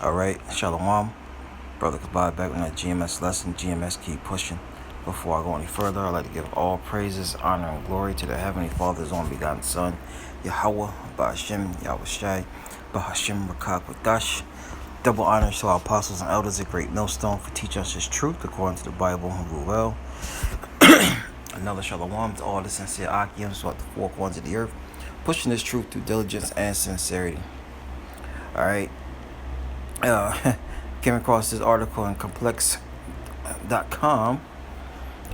Alright, Shalom. Brother Kabad back with that GMS lesson. GMS keep pushing. Before I go any further, I'd like to give all praises, honor, and glory to the Heavenly Father's only begotten Son, Yahweh, Ba'ashem, Yahushai, Bahashim, Rakak, Wadash. Double honors to our apostles and elders, a great millstone, for teaching us His truth according to the Bible and rule well. Another Shalom to all the sincere Akims throughout the four corners of the earth, pushing this truth through diligence and sincerity. Alright. Came across this article in complex.com.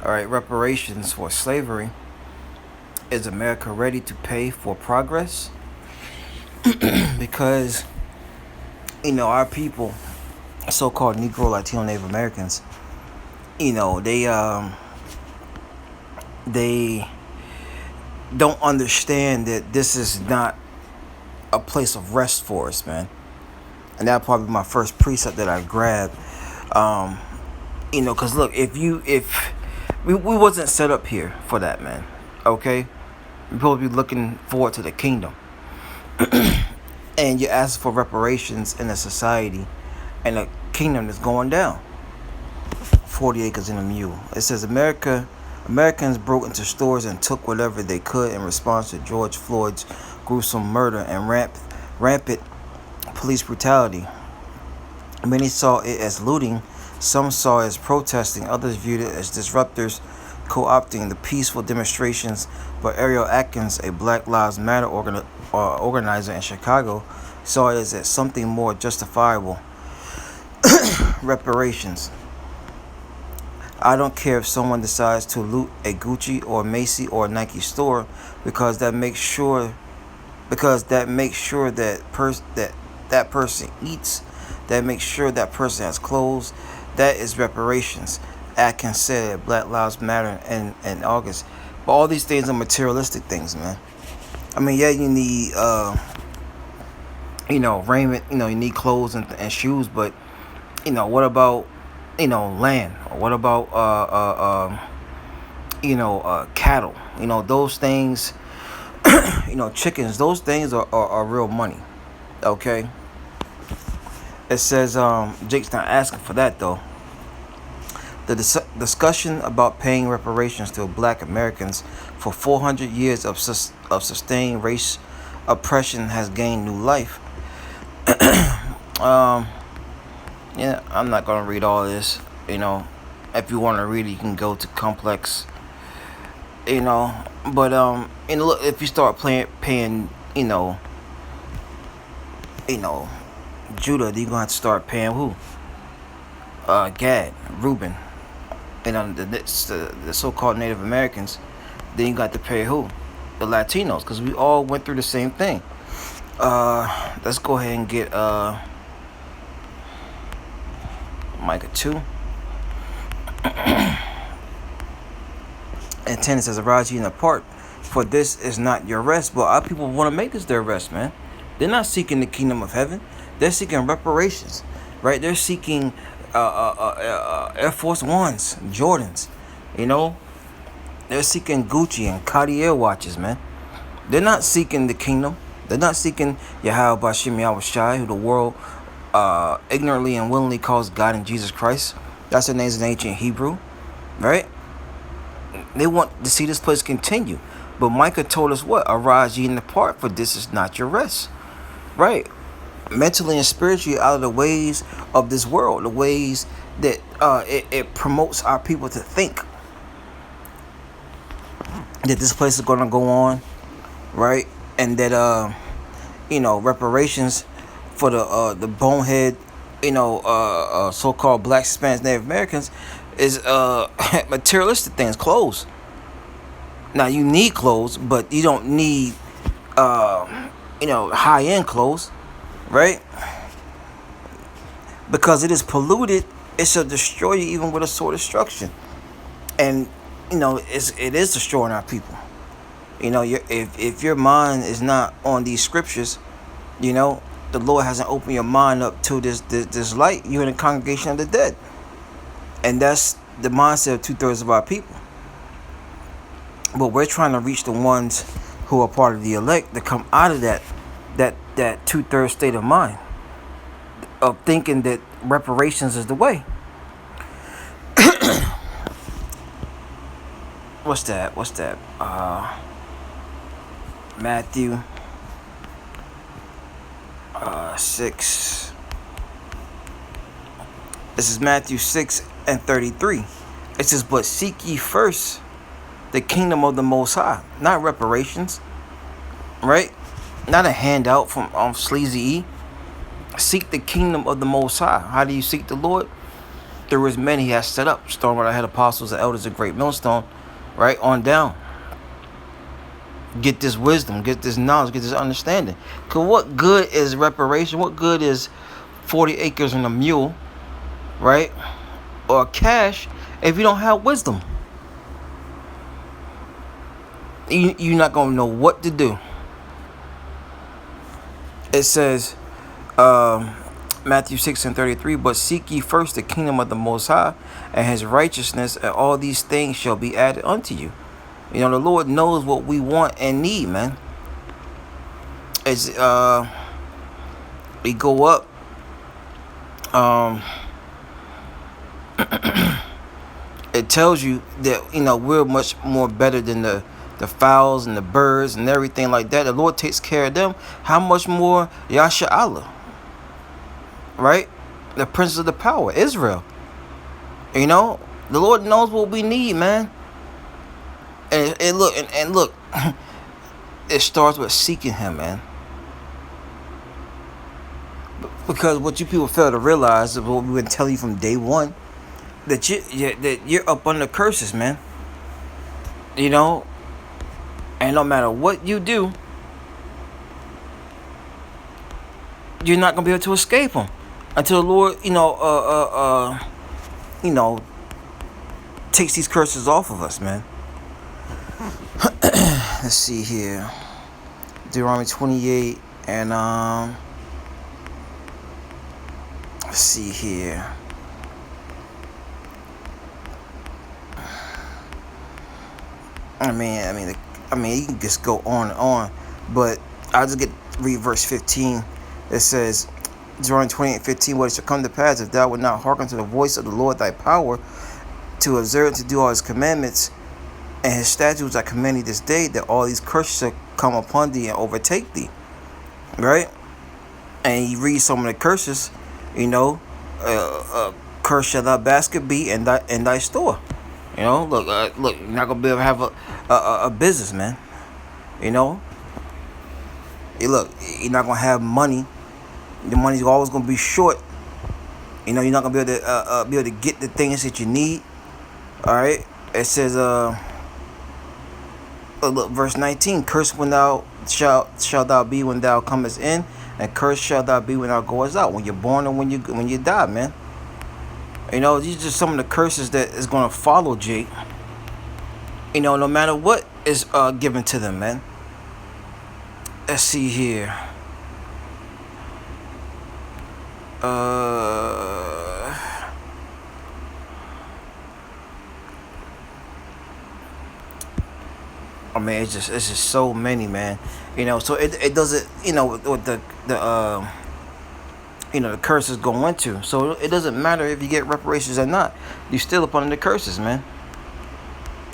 Alright, reparations for slavery. Is America ready to pay for progress? Because, our people, so-called Negro, Latino, Native Americans, they don't understand that this is not a place of rest for us, man. And that'll probably be my first precept that I grabbed. Because look, if we wasn't set up here for that, man. Okay? We're supposed to be looking forward to the kingdom. And you ask for reparations in a society and a kingdom that's going down. 40 acres in a mule. It says Americans broke into stores and took whatever they could in response to George Floyd's gruesome murder and rampant police brutality. Many saw it as looting, some saw it as protesting, others viewed it as disruptors co-opting the peaceful demonstrations. But Ariel Atkins, a Black Lives Matter organizer in Chicago, saw it as something more justifiable. Reparations. I don't care if someone decides to loot a Gucci or Macy or Nike store because that makes sure that person eats, that makes sure that person has clothes. That is reparations. Atkins said at Black Lives Matter in August. But all these things are materialistic things, man. I mean, yeah, you need raiment, you need clothes and shoes, but what about land? Or what about cattle? Those things, chickens, those things are real money. Okay. It says Jake's not asking for that though. The discussion about paying reparations to Black Americans for 400 years of sustained race oppression has gained new life. Yeah, I'm not gonna read all this. If you want to read it, you can go to Complex. But look, if you start paying, Judah, you're gonna have to start paying who? Gad, Reuben, the so-called Native Americans. Then you got to pay who? The Latinos, because we all went through the same thing. Let's go ahead and get Micah 2. And 10 says, "Arise ye and depart, for this is not your rest." But our people want to make this their rest, man. They're not seeking the kingdom of heaven. They're seeking reparations, right? They're seeking Air Force Ones, Jordans, They're seeking Gucci and Cartier watches, man. They're not seeking the kingdom. They're not seeking Yahweh Bashim Yahushai, who the world ignorantly and willingly calls God and Jesus Christ. That's their names in ancient Hebrew, right? They want to see this place continue. But Micah told us what? Arise ye and depart, for this is not your rest. Right? Mentally and spiritually out of the ways of this world, the ways that it promotes our people to think that this place is going to go on, right? And that reparations for the bonehead, so-called Black, Hispanics, Native Americans is materialistic things, clothes. Now you need clothes, but you don't need high-end clothes, right? Because it is polluted, it shall destroy you even with a sword of destruction. And it is destroying our people. If your mind is not on these scriptures, the Lord hasn't opened your mind up to this light, you're in the congregation of the dead. And that's the mindset of 2/3 of our people. But we're trying to reach the ones who are part of the elect to come out of that that two-thirds state of mind of thinking that reparations is the way. What's that? Matthew 6. This is Matthew 6:33. It says, "But seek ye first the kingdom of the Most High," not reparations, right? Not a handout from Sleazy E. Seek the kingdom of the Most High. How do you seek the Lord? Through his men he has set up. Starting with our head apostles and elders of great millstone, right on down. Get this wisdom, get this knowledge, get this understanding. Because what good is reparation? What good is 40 acres and a mule, right? Or cash if you don't have wisdom? You're not going to know what to do. It says, Matthew 6:33, "But seek ye first the kingdom of the Most High and his righteousness, and all these things shall be added unto you." You know, the Lord knows what we want and need, man. It's we go up, it tells you that, you know, we're much more better than the fowls and the birds and everything like that. The Lord takes care of them. How much more Yasha Allah, right? The prince of the power, Israel. You know, the Lord knows what we need, man. And look, it starts with seeking him, man. Because what you people fail to realize is what we've been telling you from day one, that you're up under curses, man. You know, and no matter what you do, you're not gonna be able to escape them until the Lord, takes these curses off of us, man. Let's see here, Deuteronomy 28, and let's see here. I mean, you can just go on and on, but I'll just read verse 15. It says, Deuteronomy 28:15, "What it shall come to pass if thou wilt not hearken to the voice of the Lord thy power, to observe and to do all his commandments and his statutes I command thee this day, that all these curses shall come upon thee and overtake thee." Right? And you read some of the curses, curse shall thy basket be in thy store. Look, you're not gonna be able to have a business, man. You're not gonna have money. The money's always gonna be short. You're not gonna be able to get the things that you need. All right. It says, look, verse 19: "Cursed when thou shalt thou be when thou comest in, and cursed shalt thou be when thou goest out." When you're born and when you die, man. These are just some of the curses that is gonna follow Jake. No matter what is given to them, man. Let's see here. It's just so many, man. So it doesn't, what the curses go into. So it doesn't matter if you get reparations or not. You're still up under the curses, man.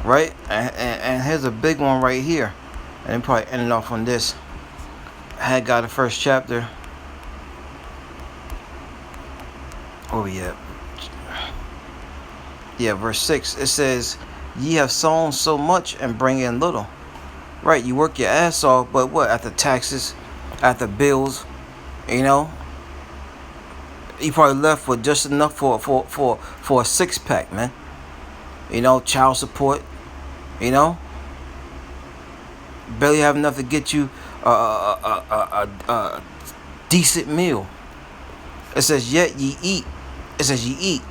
Right? And here's a big one right here. And then probably ending off on this. Haggai, the first chapter. Oh, yeah. Yeah, verse 6. It says, "Ye have sown so much and bring in little." Right, you work your ass off, but what? After taxes, after bills, you probably left with just enough for a 6-pack, man. Child support, barely have enough to get you a decent meal. It says, "Yet ye eat." It says, "Ye eat,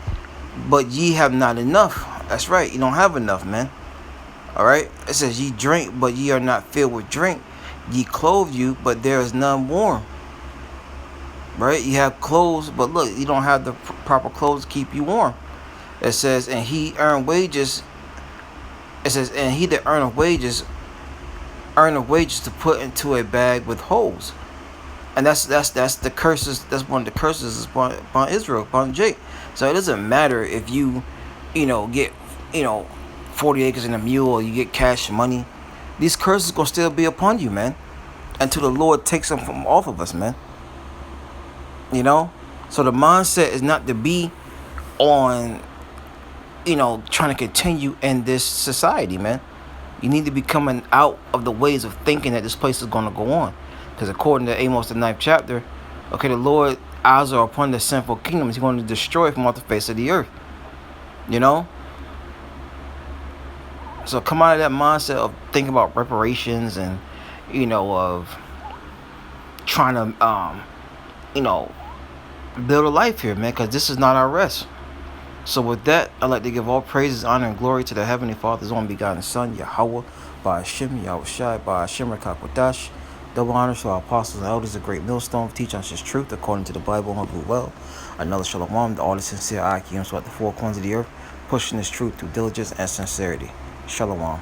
but ye have not enough." That's right, you don't have enough, man. All right. It says, "Ye drink, but ye are not filled with drink. Ye clothe you, but there is none warm." Right? You have clothes, but look, you don't have the proper clothes to keep you warm. It says, "And he earned wages." It says, "And he that earneth wages to put into a bag with holes." And that's the curses. That's one of the curses upon Israel, upon Jake. So it doesn't matter if you, get, 40 acres and a mule, or you get cash money. These curses gonna still be upon you, man, until the Lord takes them from off of us, man. So the mindset is not to be on, trying to continue in this society, man. You need to be coming out of the ways of thinking that this place is going to go on. Because according to Amos, the 9th chapter, okay, the Lord eyes are upon the sinful kingdom. He's going to destroy it from off the face of the earth. So come out of that mindset of thinking about reparations and, of trying to, build a life here, man, because this is not our rest. So with that, I'd like to give all praises, honor, and glory to the Heavenly Father's only begotten Son, Yahweh, by Hashem, Yahushai, by Hashem, Rakakwadash. Double honors to our apostles and elders, a great millstone, teach us his truth according to the Bible, humble well. Another shalom, the all the sincere Akims, at the four corners of the earth, pushing this truth through diligence and sincerity. Shalom.